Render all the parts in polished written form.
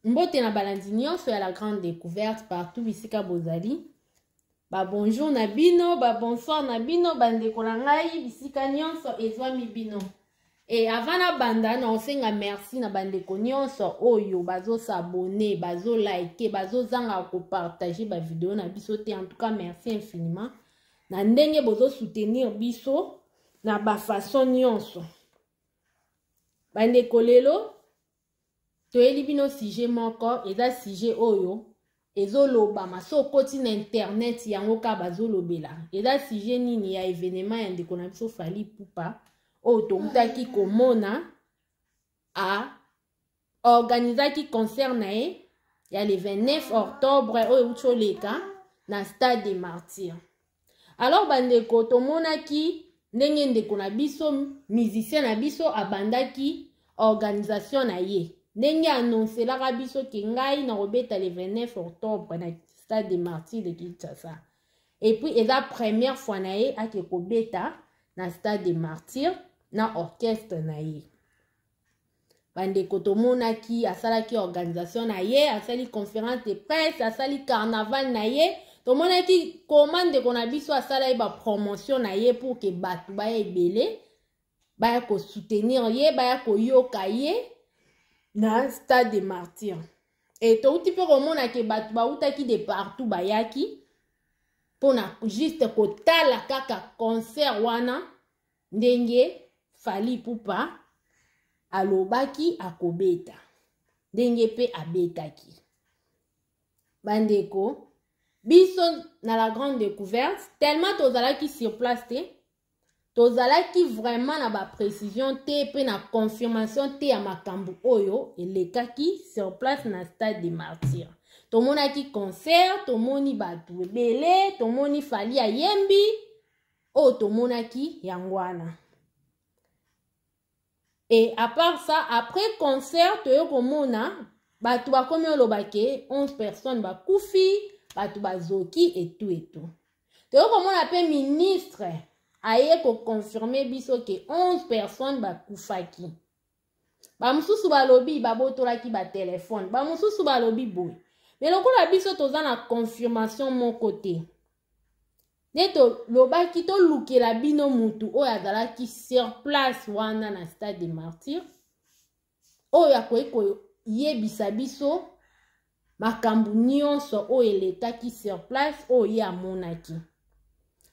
Mbote na balandi nyonso ya la grande découverte partout bisika bozali. Ba bonjour na bino, ba bonsoir na bino, bandeko na ngai bisika nyonso ezwami bino. Et avant na banda na osenga merci na bandeko nyonso oyo bazo s'abonner, bazo liker, bazo zanga ko partager ba vidéo na biso te. En tout cas merci infiniment. Na ndenge bozo soutenir biso na ba façon nyonso. Bandeko lelo toyeli bino sujet moko eza sujet oyo ezoloba maso koti na internet yango ka bazolobela. Eza sujet nini ya événement ya ndeko na biso Fally Ipupa oyo tokutaki komona a organizaki concert na ye ya le 29 octobre oyo ucholeka na Stade des Martyrs. Alors bandeko tomonaki ndenge ndeko na biso musicien na biso abandaki organisation na ye. Ndenge annonce la biso ke ngai na robeta le 29 octobre na Stade des Martyrs de Kinshasa. Et puis eza première fois na ye ake kobeta na Stade des Martyrs na orchestre na ye. Bandeko tomonaki asalaki organisation na ye, asali conférence de presse, asali carnaval na ye. Tomonaki commande ko na biso asala ba promotion na ye pour que batu ba ebele ba ko soutenir ye, ba ko yoka ye na Stade des Martyrs. Et tout petit peu komona ke batu ba utaki de partout bayaki pona juste kotala kaka concert wana ndenge Fally Ipupa alobaki akobeta ndenge pe abetaki. Bandeko biso na la grande découverte tellement tozalaki sur place te, tozalaki vraiment na ba précision te pe na confirmation te ya makambo oyo elekaki sur place na Stade des Martyrs. Tomonaki concert, tomoni batu ebele, tomoni Fally ayembi o tomonaki yangwana. Et à part ça, après concert toyo komona batu bakomi olobake 11 personnes bakufi, batu bazoki et tout et tout. Toyo komona pe ministre aye ko confirmer biso ke 11 personnes bakufaki. Ba mususu balobi babotolaki ba téléphone, ba mususu balobi boy. Mais lokola biso toza na confirmation mon côté. Neto lobaki to lukela bino mutu oyo azalaki sur place wana na Stade des Martyrs. Oyo akoki yebisa biso makambu nyonso oyo elekaki sur place oyo ye amonaki.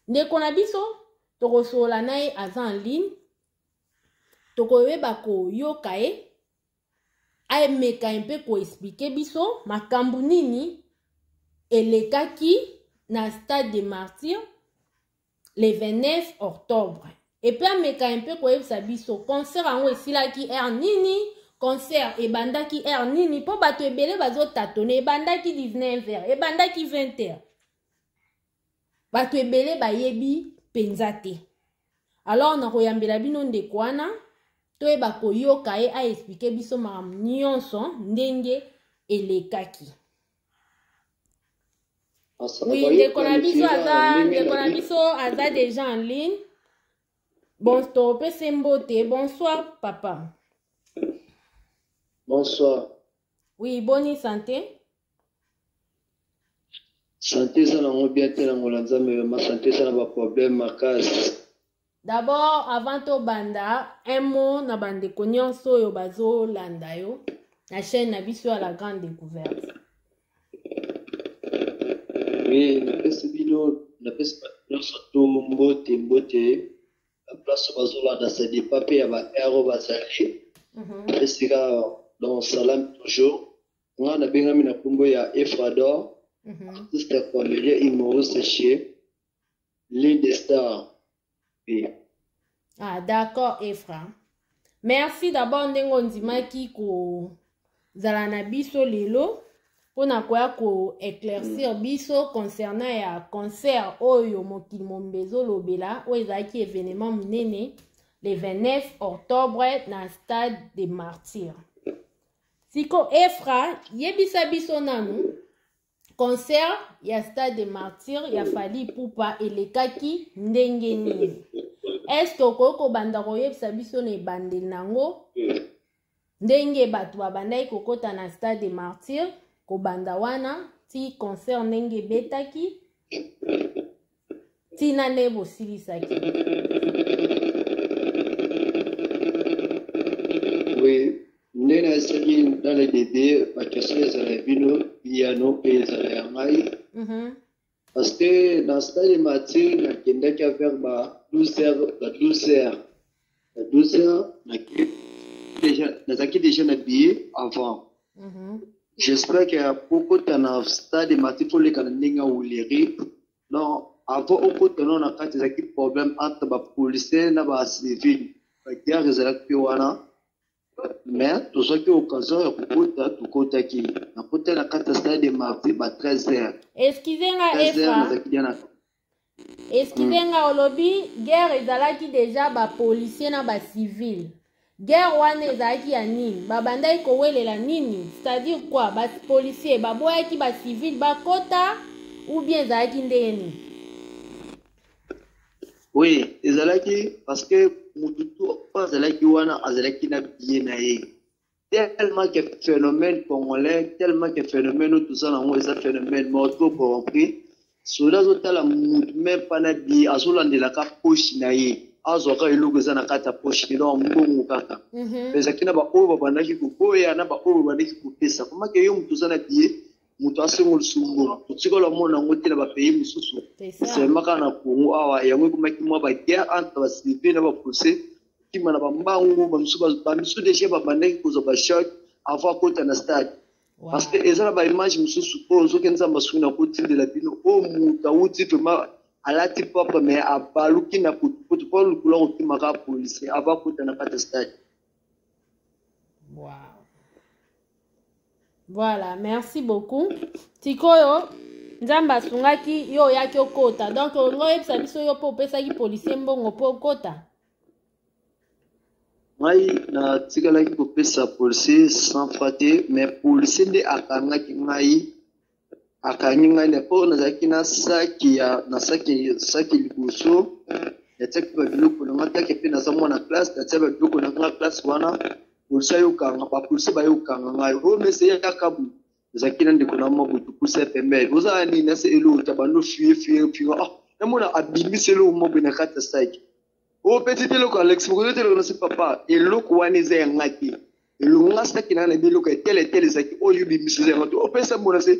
Ndeko na biso tokosola na ye aza en ligne. Tokoyeba koyoka ye aemeka mpe ko expliquer biso makambu nini elekaki na Stade des Martyrs le 29 octobre. Et puis ameka mpe koyebisa biso concert ango esilaki air nini, concert ebandaki air nini po bato ebele bazo tatone ebandaki 19h, ebandaki 20h. Bato ebele bayebi penza te. Alors na koyambela bino ndeko wana toyeba koyoka ye a expliquer biso makambo nyonso ndenge elekaki. Oui, ndeko na biso aza déjà en ligne. Bon, stop, c'est mbote. Bonsoir, papa. Bonsoir. Oui, bonne santé. Santé, ça n'a bien été mais ma santé, ça n'a pas de problème, ma case. D'abord, avant to banda, un mot na bande konyonso yo bazo landa yo. La chaîne na biso à la grande découverte. Oui, na pesi surtout mbote la place bazolanda c'est des papiers ya ba aéro bazali. Esika dans salam toujours. On a bengami na kumbo ya Efrador. Artiste comédien humoriste chez l'île des stars. Oui. Ah d'accord Efra. Merci d'abord ndengo ndimaki ko zala na biso lelo. Pona kwa ko éclaircir biso concernant ya concert oyo mokili mombezo lobela oyo ezaki événement munene le 29 octobre na Stade des Martyrs. Siko Efra yebisa biso nanu concert ya Stade des Martyrs ya Fally Ipupa elekaki ndenge nini. Est-ce que okoko banda koyebisa biso na ebandeli nango ndenge bato babandaki kokota na stade de martyr kobanda wana ti concert ndenge betaki tina nde bosilisaki. Oui, ndenge nasali dans le début bakeso ezala bino piano mpe ezala ya ngai parce que dans stade de martyr nakendaki affaire ba 12 heures nazalaki déjà na billet avant. J'espère qu'il y a beaucoup de stade de martyr pour les Canadiens ou les riz. Non, avant au côté non on a des problèmes entre les policiers et les civils. La guerre est là mais tout ce qui est occasion de côté qui na côté la carte stade de martyr ba 13 heures. Excusez-moi olobi guerre ezalaki déjà ba policier na ba civil. Guerre wana ezalaki ya nini? Babandaki kowelela nini? C'est-à-dire quoi? Ba policier baboyaki ba civil bakota ou bien ezalaki ndeni? Oui, ezalaki parce que mututu pas ezalaki wana azalaki na bien na ye. Tellement que phénomène congolais, tellement que phénomène tout ça na moi ça phénomène morto compris. Soda zotala même pas na bien azolandela ka poche na ye. Azoka iloko za na kata poche ndo mbongo kaka. Ezaki na ba oyo babandaki kokoya na ba oyo babandaki kopesa. Comment que yo mutu za na bien mutu asengol sumbo. Tutikola mona ngoti na ba pays mususu. C'est maka na Congo awa yango komaki mwa ba guerre entre ba civil na ba policier. Kima na ba mbangu ba musu déjà babandaki kozo ba choc avant kota na stade. Parce que ezala ba image mususu ko zo kenza masuna ko tinde la bino o muta uti vraiment alati papa mais abaluki na kutu pour le couleur qui m'a policier avant kota na kata stade. Wow. Voilà, merci beaucoup. Tikoyo nzamba sungaki yo yaki okota. Donc ngo yebisa biso yo po pesa ki policier mbongo po okota. Moi na tikalaki ko pesa policier sans frater mais policier nde akangaki ngai akanyi ngai ne po na zaki na saki liboso ya tsaki ba biloko na ngata ke pe na za mwana classe na tsaba biloko na ngata classe wana policier yo kanga pa policier ba yo kanga ngai o mese ya kabu zaki na ndiko na mabutu pousse pembe oza ni na se elo tabando fuye na mona abimise lo mo bena kata saki o petit eloko Alex mo te lo na se papa eloko wana ze ya ngati eloko ngasa kina na biloko tele zaki o yubi mise ya ngati o pesa mona se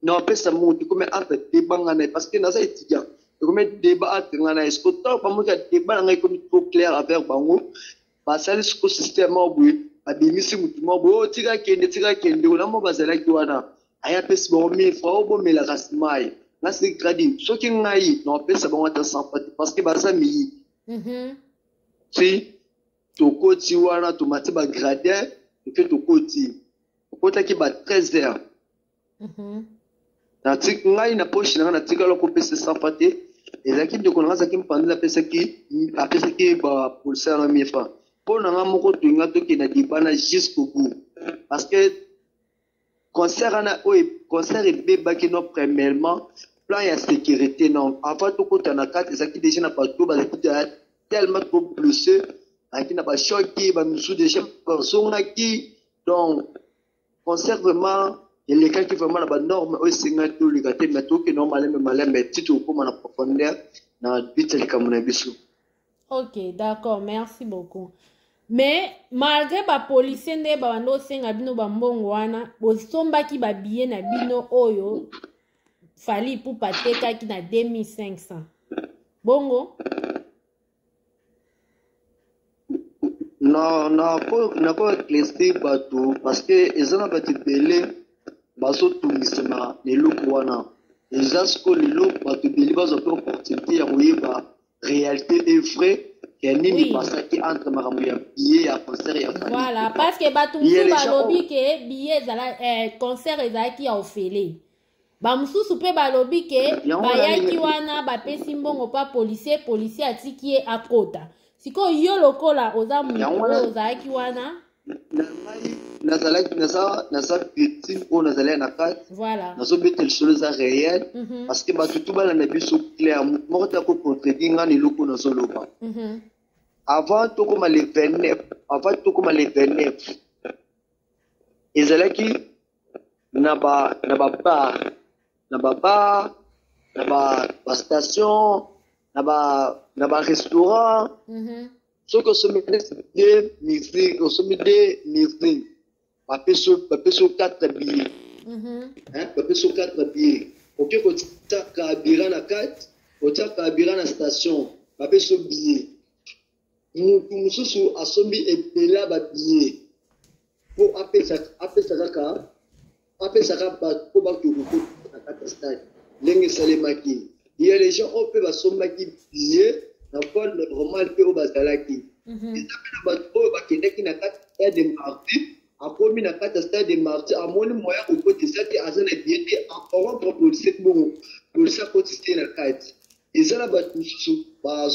non pesa mutu comme entre débat ngana parce que naza étudiant comme débat entre ngana est-ce que tant pas moi débat ngana comme trop clair avec bango ba sali ce système obui abimisi mutu mo tika kende na mo bazala ki wana aya pesa bo 1000 francs bo mela kasmai na c'est gradi so ki ngai non pesa bango ta sans parce que ba sami si to koti wana to mati ba gradin que to koti ki ba 13 heures na tik ngai na poche na tika loko pesa sans pate ezaki de konanga ki mpandela pesa ki ba policier na 1000 francs pour nga moko tuinga to ki na dibana jusqu'au bout parce que concert et beba ki no premièrement plan ya sécurité non avant to kota na carte ezaki déjà na partout ba tellement trop blessé aki na ba choki ba musu déjà songa ki donc concert vraiment et les cas qui vraiment la norme aussi ngato le gâté mais tout que normalement mais tito comme na profondeur na but le kamuna biso. OK, d'accord, merci beaucoup. Mais malgré ba policier nde ba bando senga bino ba mbongo wana bosomba ki ba billet na bino oyo fali pour pateka ki na 2500. Bongo? Non, ko éclaircir bato parce que ezana bati belé baso tungisema leloko wana déjà ce que leloko bato beli bazo pe opportunité ya koyeba réalité est vrai que nini pasaki entre makambo ya billet ya concert ya famille. Voilà parce que bato musu balobi ke billet ezala concert ezalaki ya ofele ba mususu pe balobi ke bayaki wana bapesi mbongo pa policier atiki ye akota siko yo lokola oza mutu ozalaki wana nasa petit on nazali na carte voilà naso betel choses réelles parce que ba tout bana na biso clair moko ta ko contredire ngani loko na solo ba avant tout comme les 29 ezalaki na ba station na ba restaurant ce que ce de musique papier sur 4 billets papier sur 4 billets OK ko ta kabira na 4 ko ta kabira na station papier sur billet mususu asombi epela ba billet pour apesa kaka po ba to na kata stade lenge salemaki il y a les gens on peut ba sombaki billet na vol normal pe o bazalaki ezapena ba to ba kendaki na kata stade de mardi akomi na kata stade de mardi amoni moya ko kotisa te azana billet te encore proposition bon police kotiste na kata ezala ba mususu ba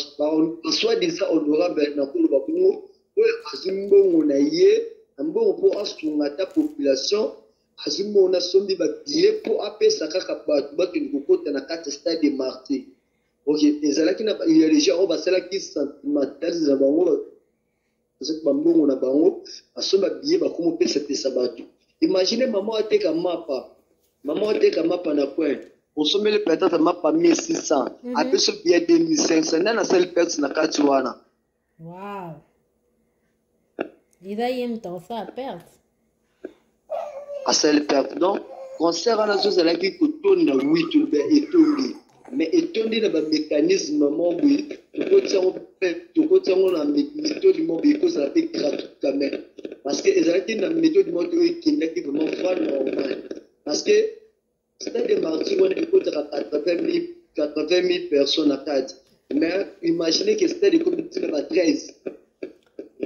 soi-disant honorable na kolo ba bongo oyo azimbongo na ye ambongo po asunga ta population azimbo na sombi ba billet po apesa kaka bato bakende kokota na kati stade de marti ok ezalaki na il y a les gens basalaki sentimentalisme na bango bambongo na bango asombi ba billet bakomo pesa bato imagine maman ateka mapa na coin osomeli peut-être mapa 1600 apesa billet 2500 nana sel perte na kati wana wow il y a une temps à perdre à celle perte donc concert à la chose là qui coûte na 8 ou bien etondi mais etondi na ba mécanisme mobi to ko na méthode mobi ko ça fait gratuit quand même parce que ezalaki na méthode mobi qui n'est vraiment pas normal parce que stade de mardi on écoute 80 000 personnes à tête mais imaginez que stade de comité na 13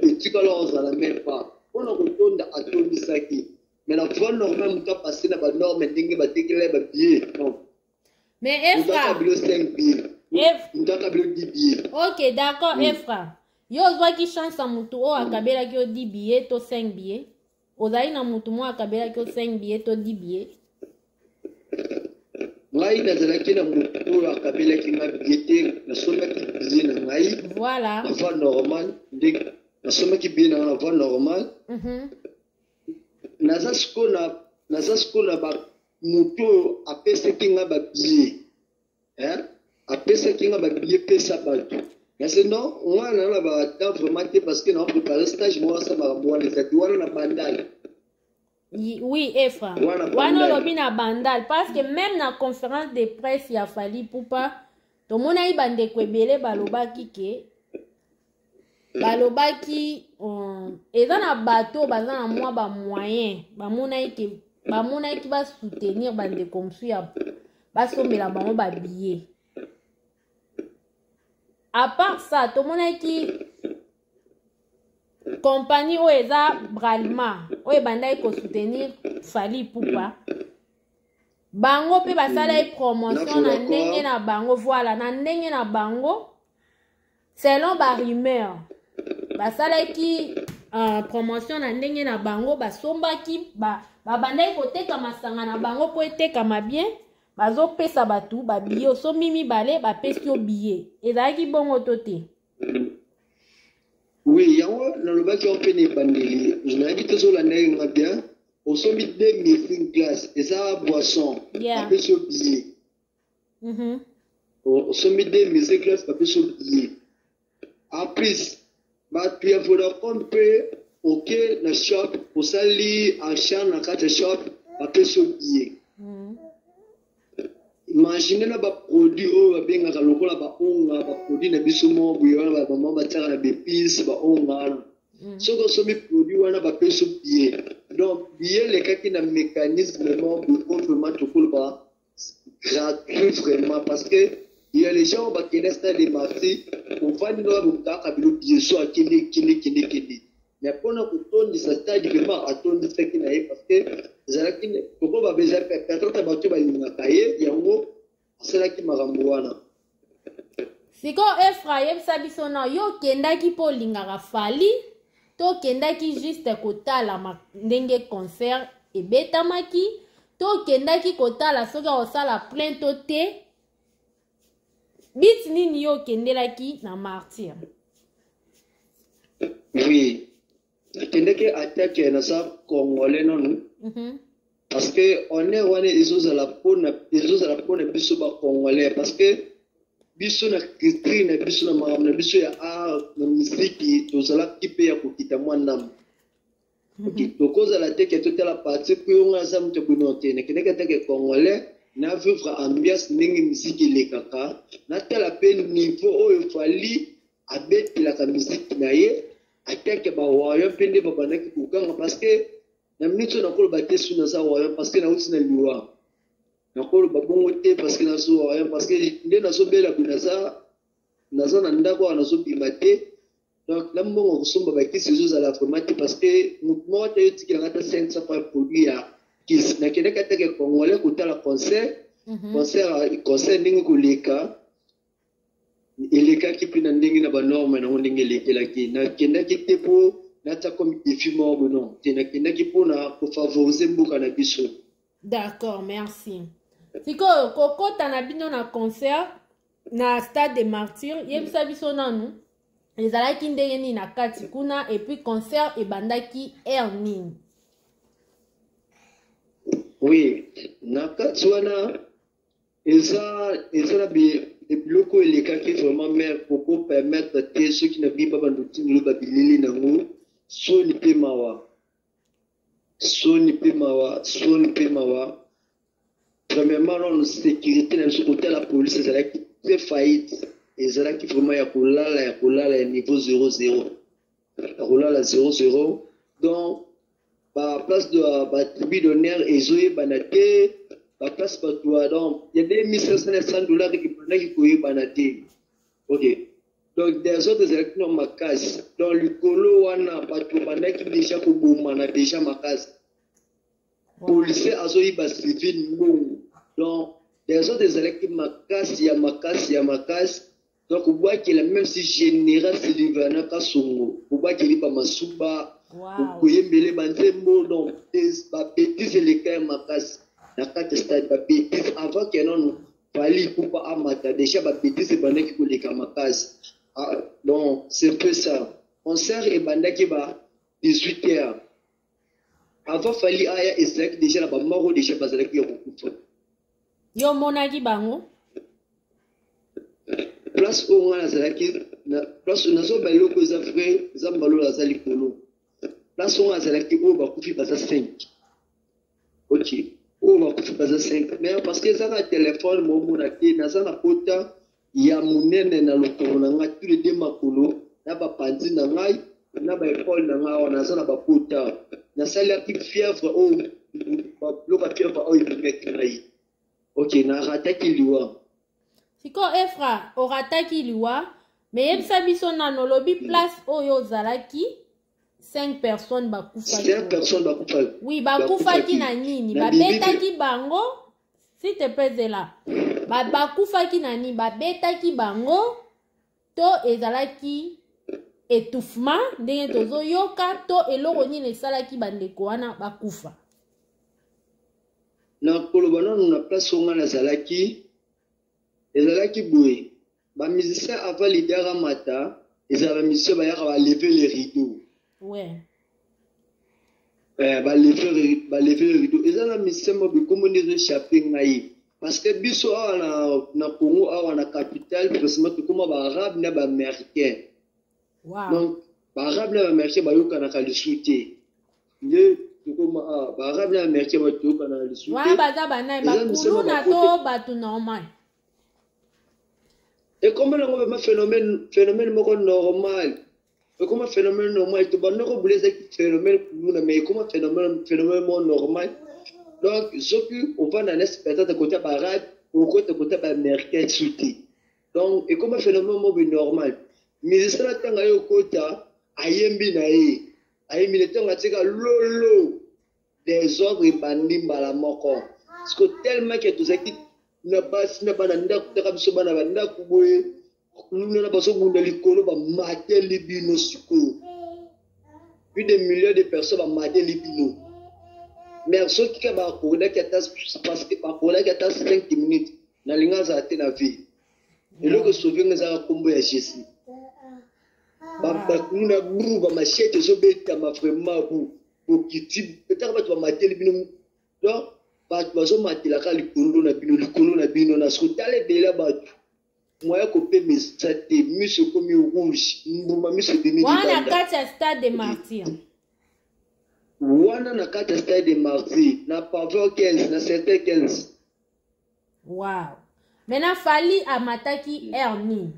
et tu colores à la même pas on a retourné à tout ça qui mais la fois normal muta passer na ba norme ndenge ba tekele ba billet non mais Efra muta kabilo 10 billets OK d'accord Efra yo zwa ki chance à mutu o akabela ki o 10 billets to 5 billets ozali na mutu mo akabela ki o 5 billets to 10 billets ngai nazalaki na mutu o akabela ki ma billet na somaki billet na ngai voilà la fois normal ndenge na somaki billet na fois normal naza sikoyo ba moto apesaki nga babillet apesaki nga babillet pesa bato mais non wana na bata vraiment te parce que na préparé stage mo asa makambo wana ezaki wana na bandal oui Efra wana olobi na bandal parce que même na conférence de presse ya Fally Ipupa tomonaki bandeko ebele balobaki ke balobaki eza na bato baza na mwa ba moyen bamonaki basoutenir bandeko mosusu ya basombela bango babillet à part ça tomonaki compagnie oyo eza Bralma oyo ebandaki kosoutenir Fally Ipupa bango mpe basalaki promotion na ndenge na bango voilà na ndenge na bango selon barumeur basalaki promotion na ndenge na bango basombaki babandaki koteka masanga na bango po etekama bien bazopesa bato babillet osombi mibale bapesi yo billet ezalaki bongo to te oui yango nalobaki yo mpe na ebandeli nayaki tozolanda yenga bien osombi 2000 glace eza boisson bapesi yo billet osombi 2000 glace bapesi yo billet en plus bato ya Vodacom mpe oke na shop osali achat na kati ya shop bapesi yo billet imagine na baproduit oyo babengaka lokola baonga baproduit na biso mo boye wana bamama batiaka na bepise baonga wana soki osombi produit wana bapesi yo billet donc billet elekaki na mécanisme mo boye oyo vraiment tokoloba gratuit vraiment parce que il y a les gens qui ont stade de marché on va nous avoir un billet soit kende mais pour nous tourner ce stade vraiment attendre ce qui n'est parce que zalaki pourquoi ba besoin peut-être ba tu ba yinakaye yango c'est là qui makambo wana siko Efraim sabiso na yo kendaki po lingaka Fally to kendaki juste kotala ndenge concert ebetamaki to kendaki kotala soki osala plainte te bit nini yo kendelaki na martyr Oui. Tende que attaque na sa congolais non. Parce que on est ils ont la peau na biso ba congolais parce que biso na culture na biso na maam na biso ya art na musique to sala kipe ya kokita mwana. Ok, to cause la tête que toute la partie que on a ça mte bunote ne kene ka teke congolais na vivre ambiance ndenge musique le kaka na tela peine niveau oyo fali abeti la musique na ye atake ba wayo pende ba banaki kukanga parce que na minute na ko ba tesu na sa wayo parce que na uti na liwa na ko ba bongo te parce que na so wayo parce que nde na so bela binasa na zo na ndako na so bimate donc là mbongo kusomba ba kisi zo la formati parce que mouvement te yoti ngata 500 fois produit ya kisi na kene ka teke congolais kutala concert ndenge koleka elekaki mpe na ndenge na banorme nango ndenge elekelaki nakendaki te mpo nata comme défi moko non te nakendaki mpona kofavorize mboka na biso. D'accord, merci. Sikoyo kokota na bino na concert na stade des martyrs yebisa biso nanu ezalaki ndenge nini na kati kuna et puis concert ebandaki heure nini? Oui, na kati wana eza na biloko elekaki vraiment mais pour permettre te ceux qui n'ont pas bandutini lo babilili nango soni pe mawa premièrement non sécurité na biso côté la police ezalaki très faillite ezalaki vraiment ya kolala ya niveau 00 ya kolala 00 donc ba place de ba tribu d'honneur ezoyebana te ba place bato donc il y a des $1500 qui pendaki koyebana te. Ok, donc des autres élections non makasi donc likolo wana bato bandaki déjà kobomana déjà makasi policier azoyiba civil mbongo donc des autres élections makasi ya makasi donc obwakela même si général Sylvain Kasongo obwakeli ba masuba koyembele banzembo donc ba bêtise les makasi na kati stade ba bêtise avant que non fali poupa amata déjà ba bêtise bandaki koleka makasi. Donc c'est un peu ça. Concert et bandaki ba 18h avant fali aya ezaki déjà na ba moro déjà bazalaki ya kokufa yo monaki bango place o ngana zalaki na place nazo baloko za vrai za mbalo za likolo place o ngana zalaki o bakufi baza 5. Ok, o bakufi baza 5 mais parce que ça na téléphone mo mona te na za na pota ya munene na lokolo na nga tous les deux makolo na ba panzi na ngai na ba école na nga na za na ba pota na sala ki fièvre o ba bloka fièvre o imemek ngai. Ok, na rataki liwa siko efra orataki liwa mais yebisa biso nano lobi place oyo ozalaki 5 personnes bakufaki. 5 personnes bakufaki. Oui, bakufaki na nini? Babetaki bango, s'il te plaît zela. Bakufaki na nini? Babetaki bango to ezalaki étouffement ndenge tozo yoka to eloko nini esalaki bandeko wana bakufa. Na koloba nanu na place onga nazalaki ezalaki boye ba musicien avant leader amata ezala ba musicien bayaka ba lever les rideaux. Ouais. Ba lever les rideaux ezala musicien mo bikomo ndezo échapper ngai parce que biso awa na Congo awa na capitale précisément comme ba arabe na ba américain. Wow. Donc ba arabe na ba américain bayoka na kalisuté. Nde comme ba arabe na américain bayoka na kalisuté. Wa baza banai ba kuluna to batu normal. Et comment on va phénomène normal? Et comment phénomène normal? Tu vas nous oublier ce phénomène mais comment phénomène normal? Donc, ce qui on va dans l'espèce de côté arabe ou côté américain souti. Donc, et comment phénomène normal? Mais c'est là que au côté ayembi nae, ayembi le temps atika lolo des ordres bandits balamoko. Parce que tellement que tout ça qui na bana ndako biso bana bandako boye luna baso bunda likolo ba maté libino siko plus de millions de personnes ba maté libino mais ceux qui ba kola ki atas parce que ba kola ki atas 5 minutes na linga za te na vie et le que sauver nga za kombo ya Jésus. Bakuna bru ba machete zo beta ma vraiment pour kiti peut-être ba to matel bino donc ba to zo matela ka likolo na bino na sotale bela ba moya ko pe mesate miso komi rouge mbuma miso demi wana kati ya stade de martyr wana na kati ya stade de martyr na paveur 15 na certain 15 wow maintenant Fally amataki hernie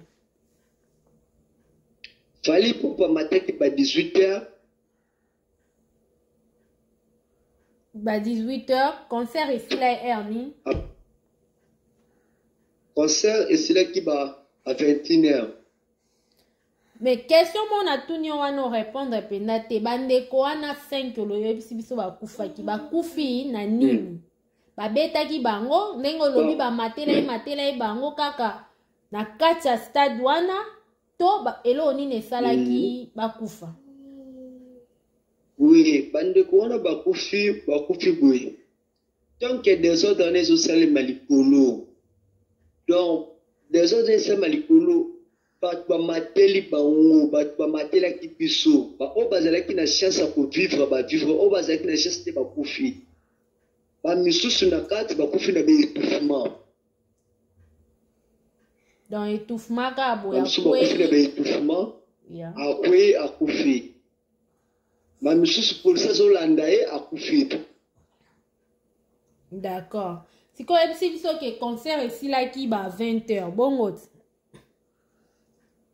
Fally pour mataki ba 18h ba 18h concert ici la hernie concert ici là qui ba à 21h. Mais question mon a tout nyo wana répondre penda te bandeko wana 5 lo yebisi biso bakufaki bakufi na nini babetaki bango ndenge lobi matela bango kaka na kati ya stade wana to elo nini esalaki bakufa. Oui, bandeko wana bakufi boye. Donc des autres années au salé malikolo. Donc des autres années malikolo bato bamateli bango bato bamatelaki biso oyo bazalaki na chance ya kovivre bavivre oyo bazalaki na chance te bakufi bamisusu na kati bakufi na baétouffement donc étouffement kaka boye bakufi na baétouffement akwei akufi bamisusu polisi azolanda ye akufi. D'accord sikoyo yebisi biso ke concert esilaki ba 20h bongo ti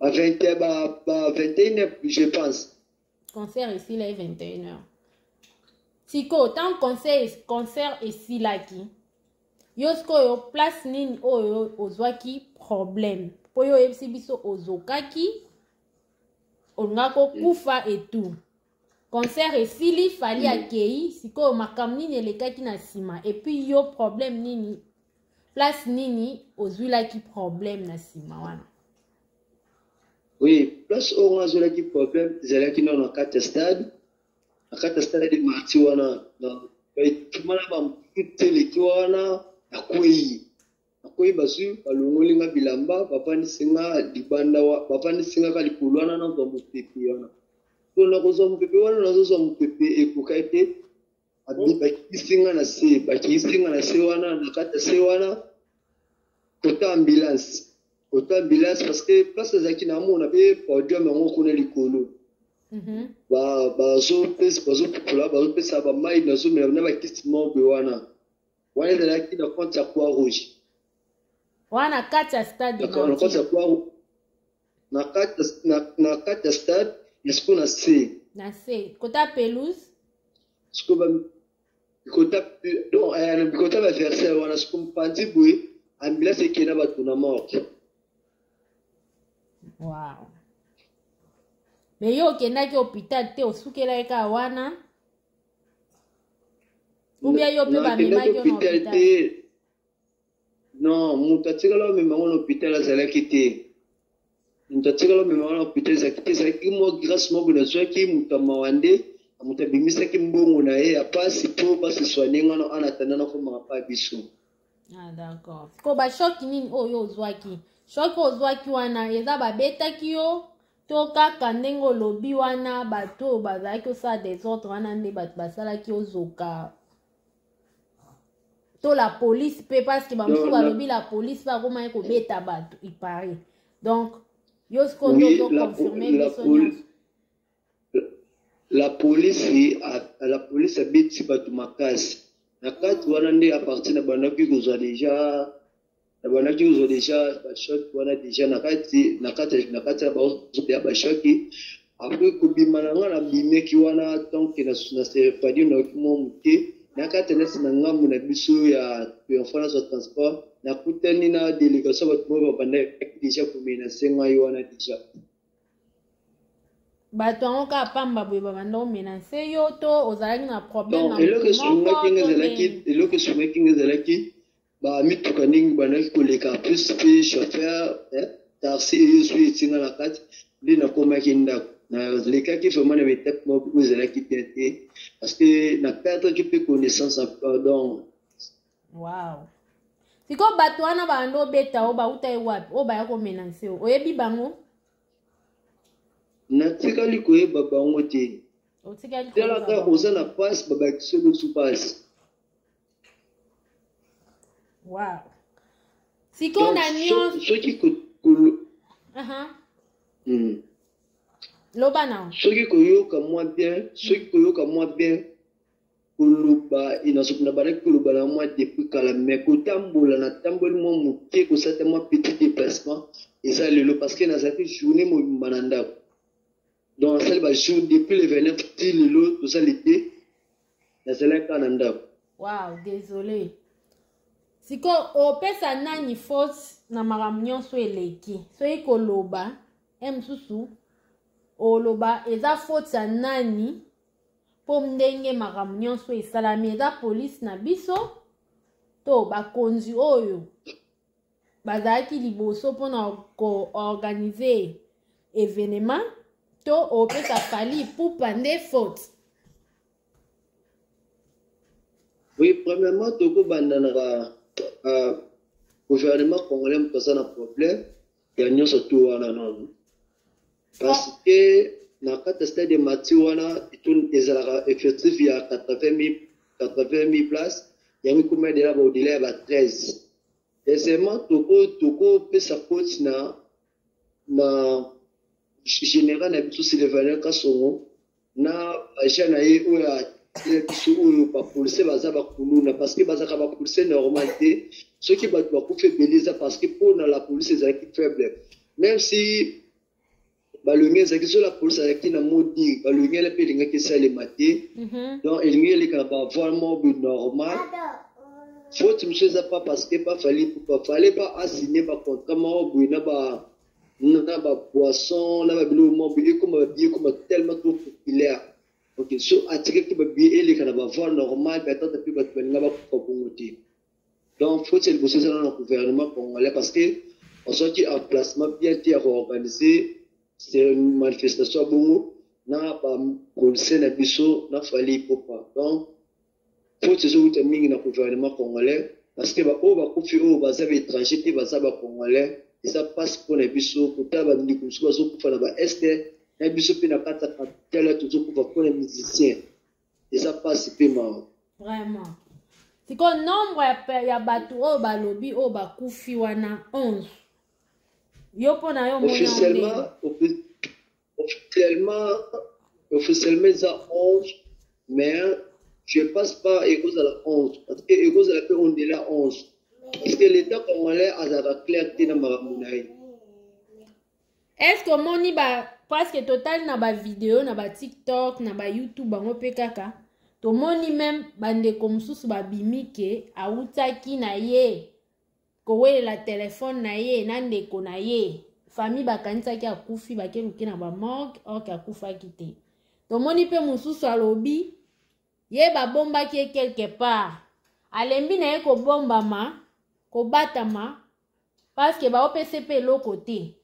à 21h, je pense. Concert ici, là, 21h. Siko, tant concert ici, là, qui. Yosko, yo place nini, yo, ozwaki problème. Po yo, ebisi biso, ozokaki, ongako kufa et tout. Concert ici, li, Fally akei, siko, makam nini, elekaki na sima. Et puis, yo, problème nini, place nini, ozwilaki problème na sima, wana. Oui, plus on a un problème, c'est qui dans quatre stades, à quatre stades de martyrs, on a tout le monde qui wana akoi basu balongoli nga bilamba bapani singa dibanda bapani singa ka likulwana na zo mupepe wana to na ko zo mupepe wana na zo mupepe ekokaite abi bakisinga na se wana na kata se wana kota ambulance parce que place zaki na mona be podium ngo kuna likolo bazo pesa ba mai na zo na ba kisimo be wana de qui na compte ya Croix Rouge wana kati ya stade na compte ya Croix na kati ya stade est-ce na C kota pelouse est-ce ba kota donc kota ba verser wana ce qu'on pandi boui ambulance qui na ba tuna mort. Wow. Mais yo kendaki hôpital te osukela eka wana ou bien yo pe ba memaki na hôpital. Non, mutatikala mema na hôpital azalaki te. Mutatikala mema na hôpital azalaki mo grâce mo bona zwaki mutama wande mutabimisaki mbongo na ye apasi po basi soigner ngana anatanda na koma pa biso. Ah d'accord. Ko ba shock nini oyo ozwaki? Shock ozwaki wana eza babetaki yo to kaka ndenge olobi wana bato bazalaki osala des autres wana nde bato basalaki ozoka to la police pe parce que bamosusu balobi la police bakomaki kobeta bato ipari donc yo sikoyo nde ozoconfirme biso nyonso. La police abeti bato makasi na kati wana nde apartir na bandaki kozwa déjà bashot wana déjà na kati ya baozopeya bashoki après kobima na nga na bimeki wana donc na serefadi na okimo moke na kati nasi na ngambo na biso ya enfance ya transport nakutani na délégation bato mo babandaki déjà komenase ngai wana déjà bato yango kaka pamba boye babanda omenase yo to ozalaki na problème na eloko esungaki nga ezalaki bamituka ndenge bandaki koleka plus pe chauffeur taxi eyo etinga na kati nde nakomaki ndako nalekaki vraiment na betape moko oyo ezalaki bien te parce que naperdaki mpe connaissance pardon. Wow. Sikoyo bato wana banda obeta o bauta ye wapi o baya komenase o oyebi bango? natikali koyeba bango te talaka oza na passe babakisi losu passe. Wow. Siko na nyonso soki loba na soki koyoka mwa bien koloba inasoki na balaki koloba na mwa depuis kala mais kotambola na tamboli mwa moke kosata mwa petit déplacement eza lelo parce que nazalaki journée mobimba na ndako donc asali bajour depuis le 29 ti lelo tosali te nazalaki kaka na ndako. Wow, désolé. Siko opesa nani faute na makambo nyonso eleki soki koloba mosusu oloba eza faute ya nani po ndenge makambo nyonso esalami eza polisi na biso to bakonzi oyo bazalaki liboso mpona koorganize événement to opesa Fally Ipupa nde faute? Oui, premièrement tokobanda na gouvernement congolais moto aza na problème ya nyonso tu wana nono parce que na kati ya stade mati wana ezalaka effectif ya 80 000 places yango ekoma dela baodela ya ba 13. Deuxièmement tokopesa faute na général na biso Sylvain Kasongo na agent na ye oyo biso oyo bapolisier baza bakuluna parce que bazaka bapolisier normal te soki bato bakufi ebele parce que mpona la police ezalaki faible même si balongi ezalaki so la police azalaki na modi balongi ele mpe elingaki esalema te donc elingi eleka na bavoile moko normal faute mosusu eza pas parce que pas Fally Ipupa fallait pas assigner bacontrat moko boye na bapoisson na babiloko moko boye ekoma babie ekoma tellement trop populaire. Ok, so atikaki babie eleka na bavoile normal batata mpe bato balinga bakufa bongo te. Donc faut que liboso ezala na gouvernement congolais parce que osoki emplacement bien te ya koorganiser une manifestation bongo na bapolisier na biso na Fally Ipupa. Donc faut que ezouta mingi na gouvernement congolais parce que baoyo bakufi oyo baza baétranger te baza bacongolais eza mpasi mpona biso kotala bandeko mosusu bazokufa na baeste na biso mpe na kati ya kapitale tozokufa mpona musicien eza mpasi mpe mawa vraiment. Siko nombre ya bato oyo balobi oyo bakufi wana 11 yo mpona yo officiellement eza 11 mais je passe pas ekozala 11 parce que ekozala mpe ondela 11 parce que l'état congolais azalaka clair te na makambo na ye. Est-ce que omoni presque total na bavideo na batiktok na bayoutube bango mpe kaka tomoni meme bandeko mosusu babimi ke autaki na ye kowelela telefone na ye na ndeko na ye famille bakanisaki akufi bakeluki na bamorgue orke akufaki te. Tomoni mpe mosusu alobi ye babombaki ye quelque part alembi na ye kobombama kobatama paske baopesa mpe eloko te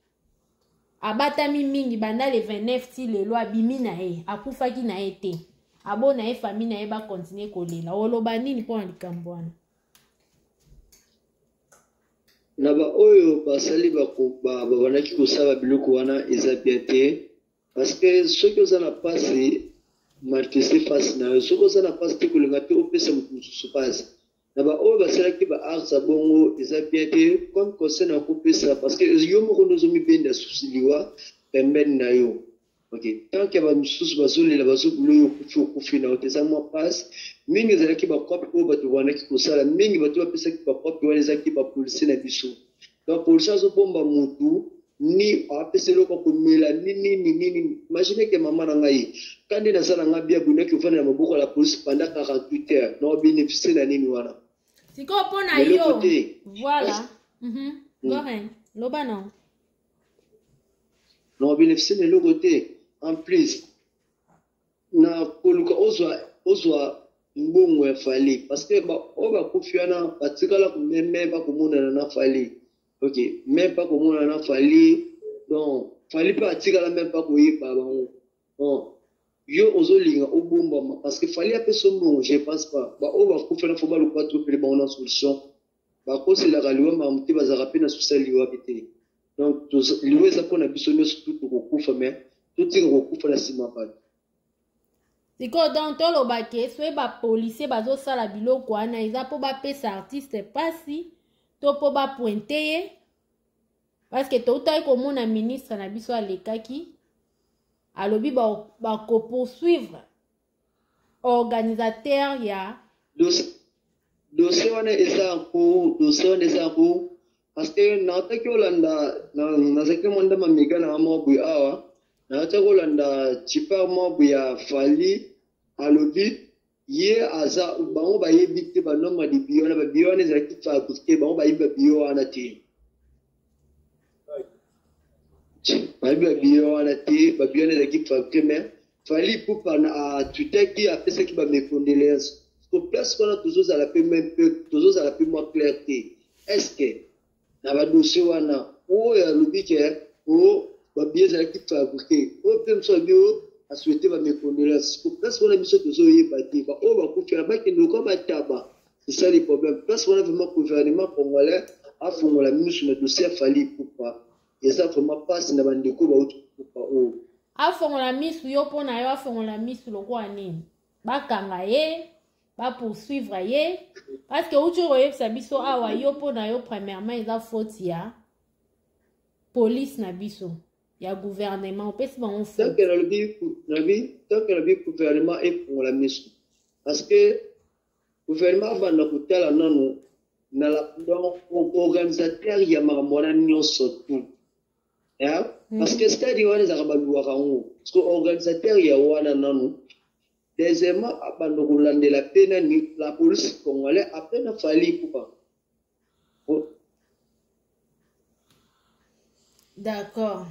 abatami mingi banda le 29 ti lelo abimi na ye akufaki na ye te abo na ye famille na ye bakontinue kolela oloba nini mpo na likambo wana? Na baoyo basali babandaki kosala biloko wana eza bien te parce que soki oza na pasi manifeste face na yo soki oza na pasi te kolinga te opesa moto mosusu pasi na baoyo basalaki baarts ya bongo eza bien te comme conseil na kopesa parce que yo moko ndozomibenda susi liwa pembeni na yo. Ok, tant que bamosusu bazolela bazobula oyo okufi na yo te eza mwa pasi mingi ezalaki bakope oyo bato bandaki kosala mingi bato bapesaki bakope wana ezalaki bapolisier na biso donc polisier azobomba motu ni apesa eloko komela nini imagine ke mama na ngai kandi nazala nga bia bundaki ovanda na maboko ya la polisi pendant 48 heures na obénéficie na nini wana sikoyo mpo na yo voilà goren loba non na obénéficie na eloko te en plus na koluka ozwa mbongo ya Fally parce que oyo bakufi wana batikala meme bakomonana na Fally. Ok, même pas comme on en a fallu, donc Fally pas atikala même pas koyeba bango. Bon, yo ozolinga obomba parce que Fally apesa son bon, je pense pas. Ba o ba kufela fo ba lo pas trop pele ba na solution. Ba ko se la galiwa ma mti bazaka pe na social liwa bité. Donc liwa za pona biso nyo surtout ko kufa mais totika kokufa na nsima bato. sikoyo donc tolobake soki bapolisier bazosala biloko wana eza mpo bapesa artiste mpasi to mpo bapointe ye parce que toutaki komona ministre na biso alekaki alobi bakopoursuivre organisateur ya dossier wana eza en cours parce que naotaki olanda nazalaki mwanda mameka na mwa boye awa naotaki olanda chipar mwa boye ya Fally alobi ye aza bango bayebi te banoma de bio wana babio wana ezalaki fabrique bango bayebi babio wana te bayebi babio wana te babio wana ezalaki fabrique mais Fally pupa na atutaki apesaki bamecondoléance so place wana tozozala pe mwa clair te est-ce que na badossier wana oyo alobi ke o babio ezalaki fabrique oyo mpe mosu babio asouhaité bamecondoléance so place wana biso tozoyeba te baoyo bakufela bakende lokola bataba c'est ça le problème place wana vraiment gouvernement congolais afongola miso na dossier ya Fally pupa eza vraiment mpasi na bandeko bauti pupa oyo afongola misu yo mpo na yo afongola misu lokola nini bakanga ye bapoursuivre ye parce que uti koyebisa biso awa yo mpo na yo premièrement eza faute ya police na biso ya gouvernement opesi bango faute tant que nalobi gouvernement efongola misu parce que gouvernement avanda kotala nano na organisateur ya makambo wana nyonso tu parce que stade wana ezaka baluwaka yango parce que organisateur ya wana nano deuxièmement abanda kolandela mpe nani la police congolais apres na Fally pupa. D'accord.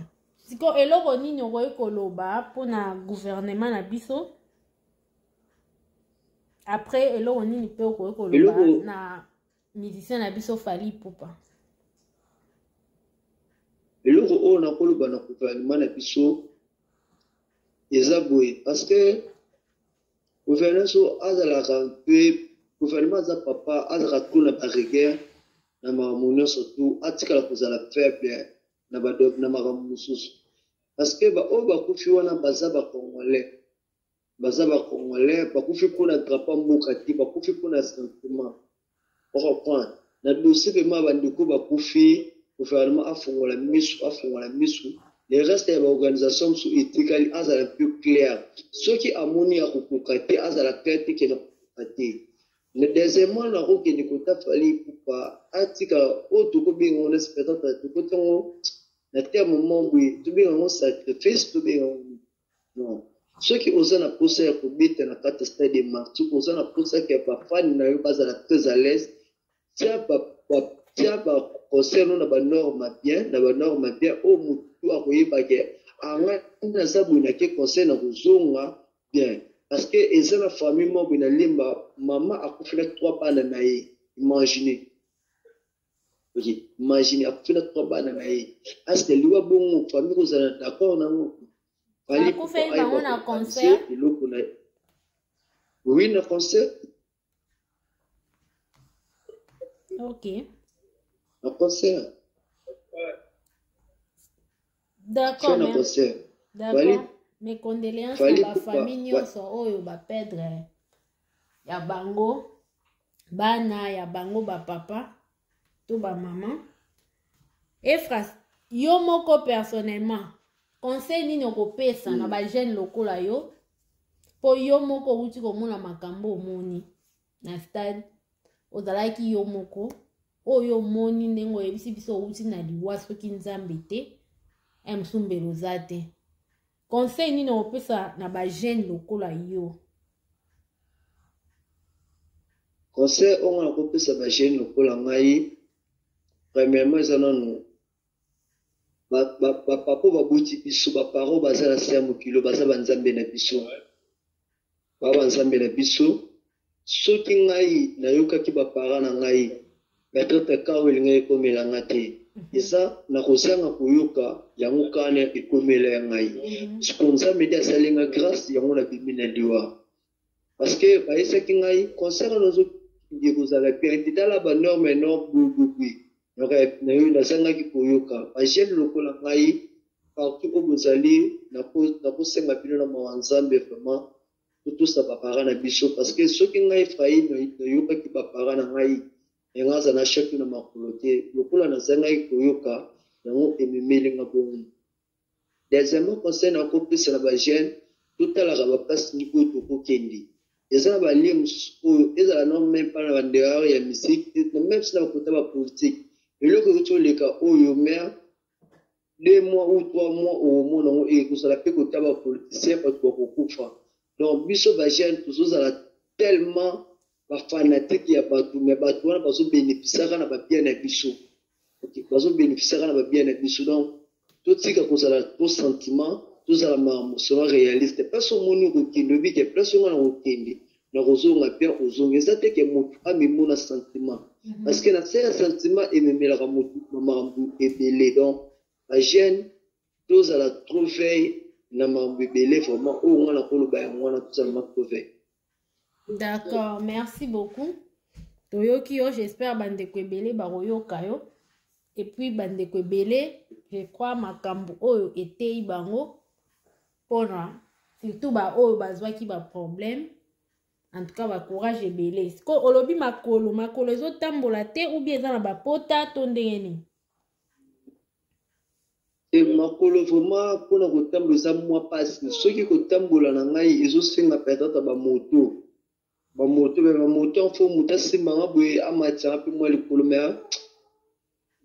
Siko eloko nini okoki koloba mpona gouvernement na biso après eloko nini mpe okoki koloba na musicien na biso Fally pupa? eloko oyo nakoloba na gouvernement na biso eza boye parce que gouvernement so azalaka mpe gouvernement aza papa azalaka tro na baregere na makambo nyonso tu atikala kozala faible na makambo mosusu parce que baoyo bakufi wana baza bacongolais bakufi mpona drapeau mboka te bakufi mpona sentiment oreprendre na dossier pema bandeko bakufi gouvernement afongola misu le reste ya baorganisation mosu etikali azala plus clair soki amoni ya kokoka te azala clair te ke na kokoka te le deuxièmement nakokende kota Fally pupa atika oyo tokobenga ngo na spectacle tokotango na terme momboye tobenga ngo sacrifice tobenga ngo non soki oza na posa ya kobeta na kati stade marti oza na posa ya bafani na yo bazala très à l'aise tia baconcert no na banorme bien oyo motu akoyebake anga naza boye nake conseil na kozonga bien parce que eza na famille moko boye na lemba mama akufi na 3 bana na ye imagine akufi na 3 bana na ye aske liwa bongo famille kozala d'accord nango akufeli bango na concert eloko na oui na concert ok na concert d'accord na concert d'accord mes condoléances na bafamille nyonso oyo bapedre ya bango bana ya bango bapapa to bamama efras yo moko personnellement conseil nini okopesa na bajeune lokola yo mpo yo moko outi komona makambo omoni na stade ozalaki yo moko oyo omoni ndenge oyebisi biso outi na liwa soki nzambe te mosumbelo oza te conseil nini okopesa na bajeune lokola yo? conseil oyo nakopesa bajeune lokola ngai premièrement eza nano bapapa babuti biso baparo baza na se ya mokilo baza banzambe na biso banzambe na biso soki ngai nayokaki bapara na ngai peut-être ka oyo elingai ekomelanga te eza nakozanga koyoka yango kana ekomela ya ngai siko nzambe nde asalinga grâce yango nabimi na liwa parce que bayesaki ngai concert nazokende kozala bien titala banorme bui nayo nazangaki koyoka bajeune lokola ngai partout où vous allez, na kosenga bino na mawanzambe vraiment tout ça bapara na biso parce que ceux qui ngai failli na yoka ki bapara na ngai engaza na chaki na makolote lokola na zangai koyoka nango ememeli nga bongo. Deuxièmement concerne na kopisa na ba jeune tout à la place ni ko to ko kendi eza ba liens oyo eza non même pas na bandera ya musique même si na kota ba politique eloko to leka oyo mer 2 mois ou 3 mois au monde et que ça la peut côté ba politicien parce que kokufa. Donc biso ba jeune tous ala tellement ba fanatique ya batu mais batu wana bazo bénéficier na ba bien na biso. OK, bazo bénéficier na ba bien na biso donc tout tika ko ça tout sentiment tout ça ma sera réaliste pas son moni ko kindo bi ke place ngana ko kindi na kozo nga bien ozonga ça te ke motu amemona sentiment parce que na ce sentiment ememela ka motu mamambu ebele donc la jeune, tous à la trouver, n'a pas bébélé vraiment, ou on a pour le bain, on a tout seulement trouvé. D'accord, merci beaucoup. Toyoki, j'espère bande kwebele baroyo kayo. Et puis bande kwebele, je crois makambo oyo était ibango pona surtout ba oyo bazwa ki ba problème. En tout cas ba courage ebele. Ko olobi makolo ezo tambola te ou bien za na ba pota to ndengeni. Makolo vraiment pour na kotambola za moi passe ceux qui kotambola na ngai ezosenga peut-être ba moto en fond muta simanga boye amatia pe moi likolo mais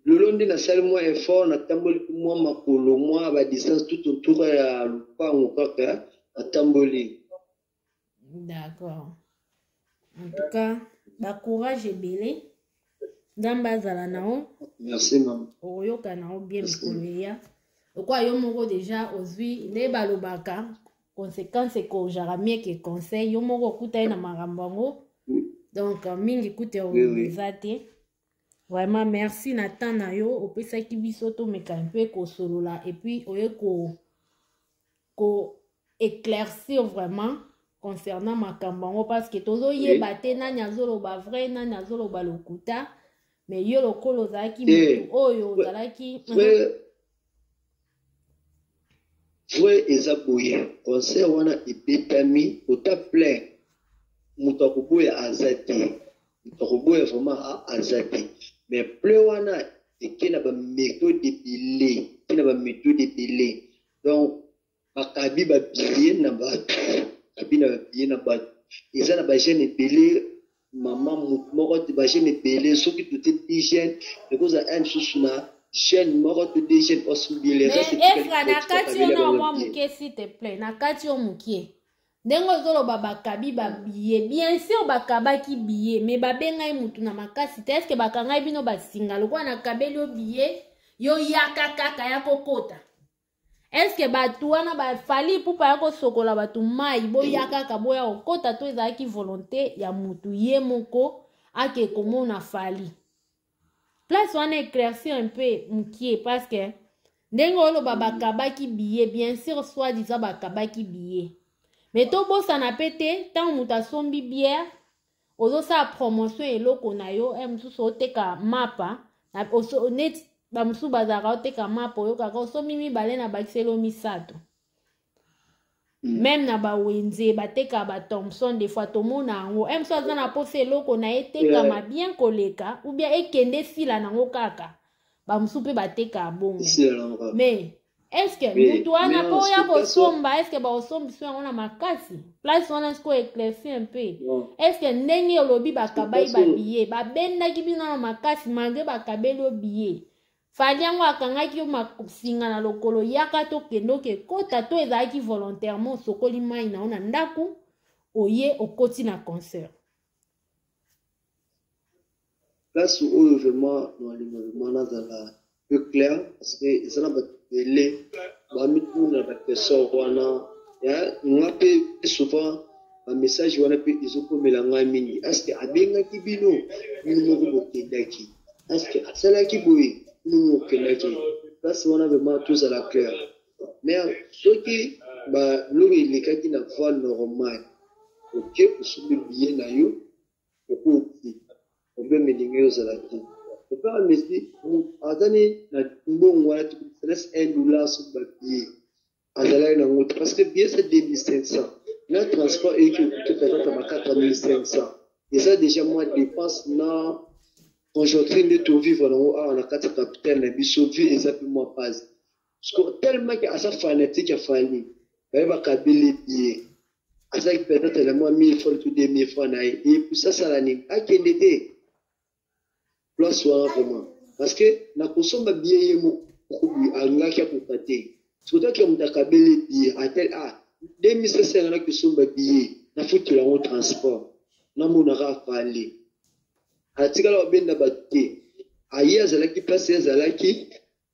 le long de la salle moi effort na tamboli moi makolo moi ba distance tout autour ya lupango kaka na tamboli. D'accord. En tout cas ba courage ebele ndamba zala nao. Merci maman. Oyoka nao bien mikolo ya. Pourquoi yo moko déjà ozwi ne balobaka conséquence ko jaramie ke conseil yo moko kuta na marambango donc mingi kuta organizate vraiment merci Nathan na yo opesa ki biso to meka un peu ko solola et puis oye ko éclaircir vraiment concernant makambango parce que tozo yeba te na nyazolo ba vrai na nyazolo ba lokuta mais yo lokolo zaki mutu oyo zalaki Vrai ezaboye concert wana ebetami ota plein muto akoboya azate muto akoboya vraiment azate mais plein wana ekena ba méthode ebele donc bakabi ba billet na bato eza na ba jeune ebele maman mutu moko te ba jeune ebele soki tote hygiène ekoza un susu na jeune moko to des jeunes osubile reste efra na kati yo na mwa muke s'il te plaît na kati yo muke ndengo zoloba bakabi ba billet bien sûr bakabaki billet mais babengai mutu na makasi te est-ce que bakangai bino basinga lokwa na kabeli yo billet yo yaka kaka ya kokota est-ce que batu wana bafali pupa ya kosokola batu mai boya kaka boya kokota to ezalaki volonté ya mutu ye moko ake komona fali. Place on éclaircir un peu mukie parce que ndengo lo bakabaki billet bien sûr soit disant bakabaki billet mais to bossa na pété tant muta sombi bière ozo sa promotion eloko na yo msusu oteka mapa na oso net ba msusu bazaka oteka mapa yo kaka osomi mibale na bakiselo misato même na ba wenze bateka ba Thompson des fois to mona ngo mso aza na pose eloko na eteka ma bien koleka ou bien ekende sila nango kaka ba msupe bateka bongo mais est-ce que mutu wana po ya bosomba est-ce que ba osombi so ngona makasi place wana sko éclaircir un peu est-ce que ndenge olobi bakabai ba billet ba benda ki bino na makasi malgré bakabeli o billet fali yango akangaki yo masinga na lokolo yaka to kendo ke kota to ezalaki volontairement sokoli mai na ona ndaku oye okoti na concert place oyo vraiment no alimement nazala peu clair parce que ezana batele bamituna bapeso wana ya ngape souvent ba message wana pe ezokomela ngai mingi est-ce que abengaki bino moko bokendaki est-ce que asalaki boye nous okendaki place wana vraiment tous à la claire mais soki ba lori lekaki na voie normale ok osubi bien na yo okoti obe melinge ozalaki frère Messi, Azani, bon, voilà, tu laisses $1 sur le papier. Azala, parce que bien, c'est 2500. Le transport est que tu fais 4500. Et ça, déjà, moi, dépense, non, quand je suis en train de tout vivre, on a 4 capitaines, mais je vie et ça peut moi pas. Parce que tellement qu'à sa fanatique, il a fallu. Il va câbler les billets. À ça, il peut être moins 1000 fois, tout 2000 fois, et puis ça l'année. À quel été? Place vraiment. Parce que, la consomme de billets, il y a qui a pour tâter. Surtout que on a câblé les billets. À tel, 2500 là que sont des billets. Na foutu la au transport. Na mon aura fallu. À tigala ben na batte. Aïe, zalaki place zalaki.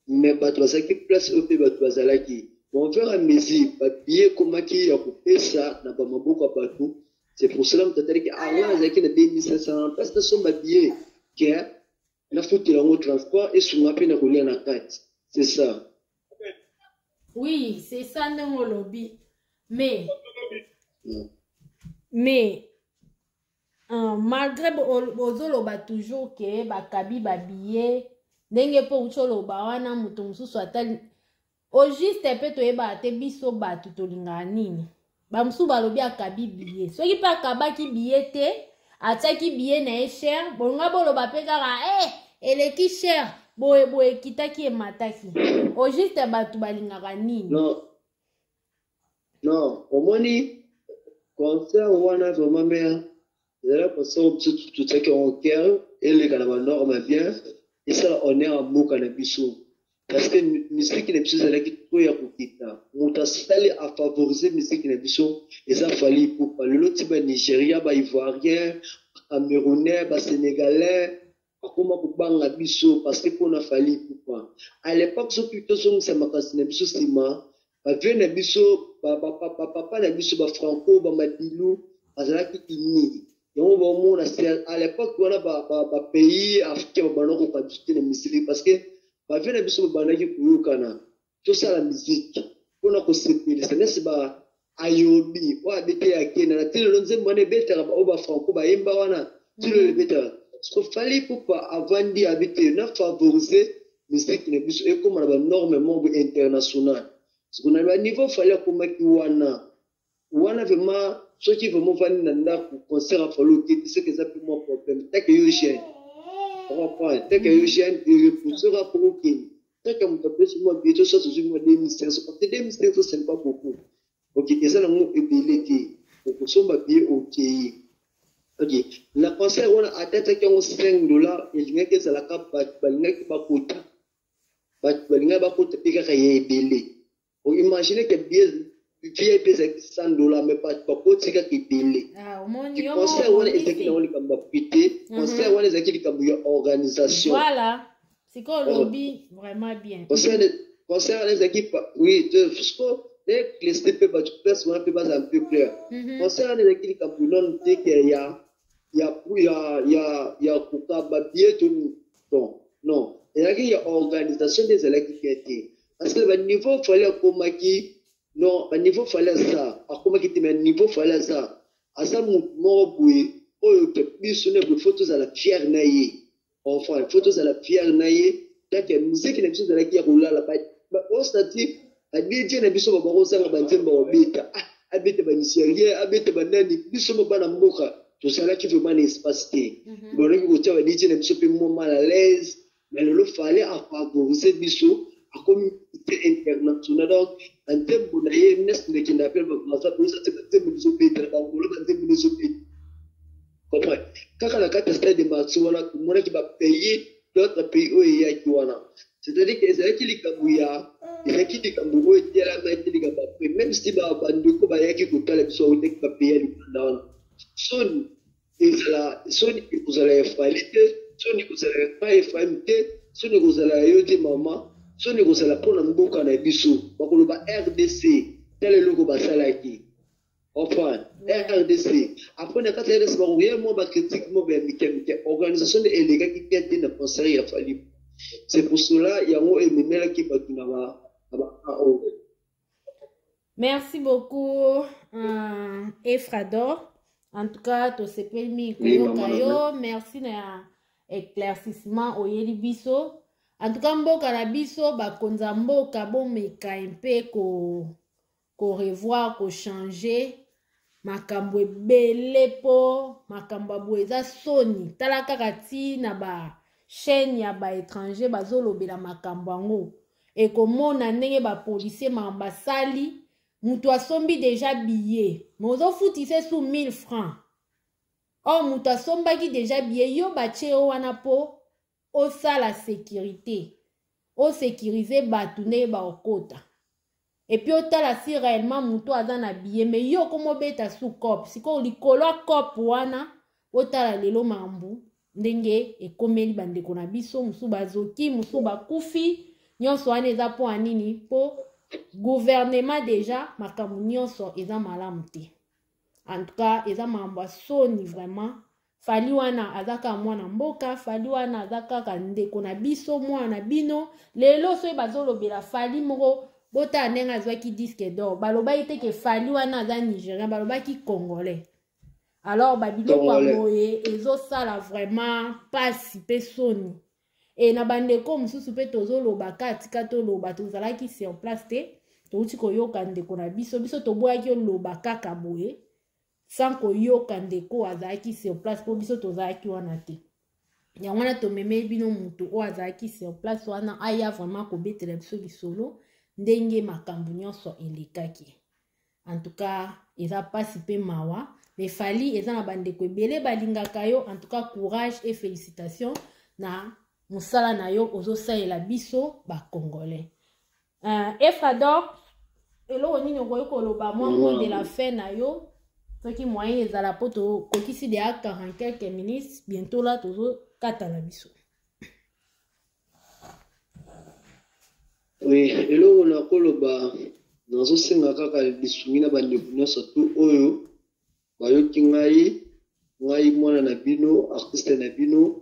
Mais bato zalaki place au pays bato zalaki. Mon frère a mesi, papier comment qui a coupé ça, n'a pas maboko à bateau. C'est pour cela que tu as dit que là, zalaki na 2500 parce que sont billets qui na foutu la au transport et sur ma peine à rouler en carte. C'est ça. Oui, c'est ça non lobby. Mais malgré bozoloba toujours que bakabi babillet ndenge po ucholoba wana mutu mususu atali au juste pe toyeba te biso batu tolingaka nini bamususu balobi akabi billet soki mpe akabaki billet te atiaki billet na ye cher bolonga boloba mpe kaka eleki cher boye ekitaki emataki au juste batu balingaka nini. Non, au moins, concert, on a vraiment bien. Là, pour ça, tout ça qui est en cœur, et les gars, la norme bien. Et ça, on est en mot cannabis. Parce que musique qui n'est plus là qui trouve à côté. On t'a installé à favoriser musique qui n'est plus. Et ça, fallait pour le lot type Nigeria, Ivoirien, Camerounais, Sénégalais. Comment pour banga biso parce que pour na fallu pourquoi à l'époque so plutôt so ça m'a cassé biso sima ba vieux biso papa na biso ba franco ba madilu azalaki ini yo ba mona à l'époque on a ba pays africain ba banoko ka discuter na musique parce que ba vieux biso ba banaki kuyukana tout ça la musique pour na ko sepeli ça n'est pas ayobi wa bete ya kena na tele lonze mone betera ba oba franco ba yemba wana tele le betera. Ce qu'il fallait pour pas avant d'y habiter, on a favorisé musique qui n'est plus et comme on a énormément international. Ce qu'on a à niveau fallait comme qui wana vraiment ceux qui vraiment vont nanda pour concert à fallu que c'est que ça pour moi problème. T'as que yo chien, on va prendre. T'as que yo chien et repoussera pour ok. T'as que mon tapé sur moi bientôt ça sur moi 2500 parce que 2500 c'est pas beaucoup. Ok, et ça nous ébélité. Donc on s'en va bien ok. Ok, la concert on a atteint $5 et je que ça la cap balinga qui va coûter balinga va coûter puis qu'il y a belé. Donc imaginez que bien VIP c'est $100 mais pas coûter qui belé. Le concert on est qui on est comme prité, concert on est qui comme organisation. Voilà, c'est quoi le lobby vraiment bien. Concert les équipes oui de jusqu'au les STP va tu peux un peu un peu clair. Concert les équipes comme non dès qu'il y a Kukaba bientôt non. Et là, il y a organisation des électricités. Parce que le niveau fallait comme qui, non, le niveau fallait ça. À comme qui le niveau fallait ça. À ça, mon boui, oh, que plus on a des photos à la pierre naïe. Enfin, photos à la pierre naïe. Là, il y a une musique qui n'est plus de la guerre roule là-bas. Au statut, à DJ n'a plus sur le baron, ça va banter mon bêta. Habite ma Nigeria, habite ma nani, plus sur mon banamboka. Tout ça là qui veut un espace T. Bon, là, vous avez dit, c'est un peu mal à l'aise, mais le fallait favoriser biso à communauté internationale. Donc, en termes de naïe, n'est-ce qui n'appelle pas ça, pour ça, c'est un terme de ce pays, un terme de ce pays. Comprenez? Quand la carte est de Matsuana, tout le monde qui va payer d'autres pays où il y a qui wana. C'est-à-dire que c'est qui les Kabouya, et qui les Kabouya, et la main qui les Kabouya, même si bah, Bandoko, bah, il y a qui coûte la soit qui va payer le pendant. Son ikozala efali te soni kozala epai efali te soni kozala yo te mama soni kozala mpona mboka na biso bakoloba RDC tele eloko basalaki enfin RDC après na kati ya RDC bakoya mwa bacritique mo ya mike organisation de elekaki te te na conseil ya fali. C'est pour cela yango ememelaki bato na ba Merci beaucoup Efrador. En tout cas, to sepeli mi koyoka yo. Merci na éclaircissement oyeli biso. En tout cas mboka na biso bakonza mboka bomeka mpe ko revoir ko changer makambo ebele po makambo abwe eza soni tala kaka ti na ba chaîne ya ba étranger bazolobela makambo yango ekomona ndenge ba policier mambasali mutu asombi déjà billet mozofutise sous 1000 francs mutu asombaki déjà billet yo batie yo wana po osala sécurité osécurize batu nde baokota epuis otala si réellement mutu aza na billet me yo komobeta sous cop sikoyo likolo ya cop wana otala lelo mambu ndenge ekomeli bandeko na biso musu bazoki musu bakufi nyonso wana eza po anini po gouvernement déjà makambo nyonso eza malamu te en tout cas eza mambo asoni vraiment fali wana azaka mwana mboka fali wana azaka ndeko na biso mwana bino lelo soki bazolobela fali moko bota ndenge azwaki disque d'or balobaki te ke fali wana aza nigérien balobaki congolais alors babiloko amoye ezosala vraiment pasi mpe soni e na bandeko mosusu mpe tozoloba katika toloba tozalaki sur place te touti koyoka ndeko na biso toboyaki oloba kaka boye sans koyoka ndeko azalaki sur place po biso tozalaki wana te yango wana tomemeli bino mutu oyo azalaki sur place wana aya vraiment kobetela biso lisolo ndenge makambo nyonso elekaki en tout cas eza pasi mpe mawa mais fali eza na bandeko ebele balingaka yo en tout cas courage et félicitations na mosala na yo ozosalela biso bacongolais Efrador eloko nini okoki koloba mwa de la fin na yo soki moyen ezala po tokokisi de a 40 quelques minutes bientôt là tozokata na biso. Oui, eloko nakoloba nazosenga kaka lisungi na bandeko nyonso tu oyo bayoki ngai mwana na bino artiste na bino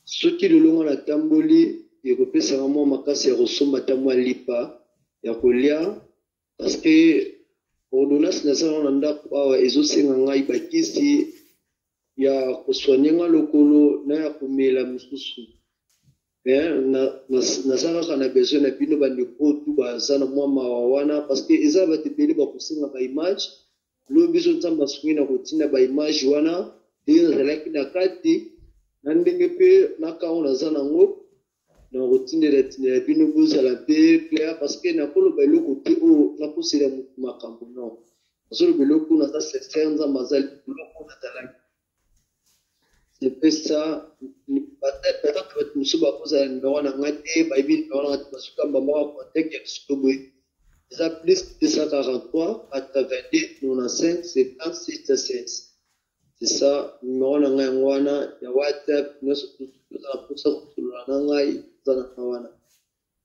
soki lolongo na tamboli ekopesaka mwa makasi ya kosomba ta mwa lipa ya kolia parce que ordonnance nazala na ndako awa ezosenga ngai bakisi ya kosoigne nga lokolo na ya komela mosusu naza kaka na besoin na bino bandeko tu baza na mwa mawa wana parce que eza bato ebele bakosenga baimage lo biso nzambe asungi na kotinda baimage wana ndenge nazalaki na kati na ndenge mpe nakango naza nango na kotindela bino bozala mpe clair parce que nakoloba eloko te oyo nakosela motu makambo non nazoloba eloko naza sincere nzambe aza eloko nazalaki c'est peu ça peut-être bato mosusu bakozala nimero na ngai te bayebi nimero na ngai te basukamba moko contact ya bisiko boye eza plus 243 82 95 76 16 c'est ça numéro na ngai yango wana ya WhatsApp nyonso toza na mposa kosolola na ngai toza na wana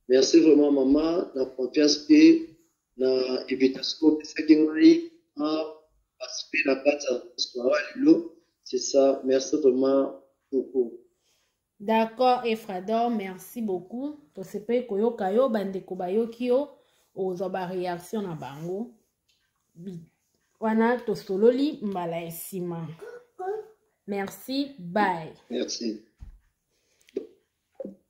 merci vraiment mama na confiance mpe na invitation opesaki ngai na participer na kati ya soir lelo c'est ça merci vraiment beaucoup. D'accord Efrador, merci beaucoup. Tosepe koyoka yo bandeko bayoki yo ozwa ba réaction na bango wana tosololi mbala esima. Merci, bye. Merci.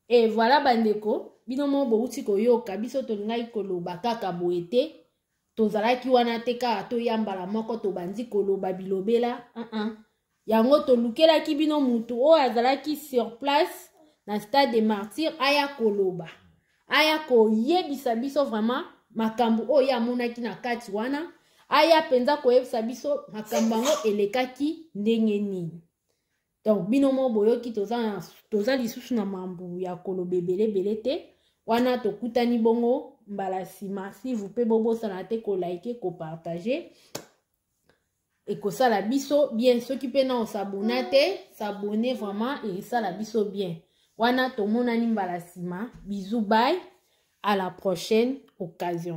Et voilà bandeko bino mo bouti koyoka biso tolingai koloba kaka boete tozalaki wana te kaka toyambala moko tobandi koloba bilobela yango tolukelaki bino mutu oyo azalaki sur place na stade des martyrs aya koloba aya koyebisa biso vraiment makambo oyo amonaki na kati wana aya penza koyebisa biso makambo yango elekaki ndenge nini. Donc bino mo boyoki toza lisusu na mambu ya koloba ebele te wana tokutani bongo mbala sima s'il vous plaît bobosana te kolike kopartage ekosala biso bien soki mpe na osabona te s'abonner vraiment esala biso bien wana tomonani mbala sima bisous bye à la prochaine occasion.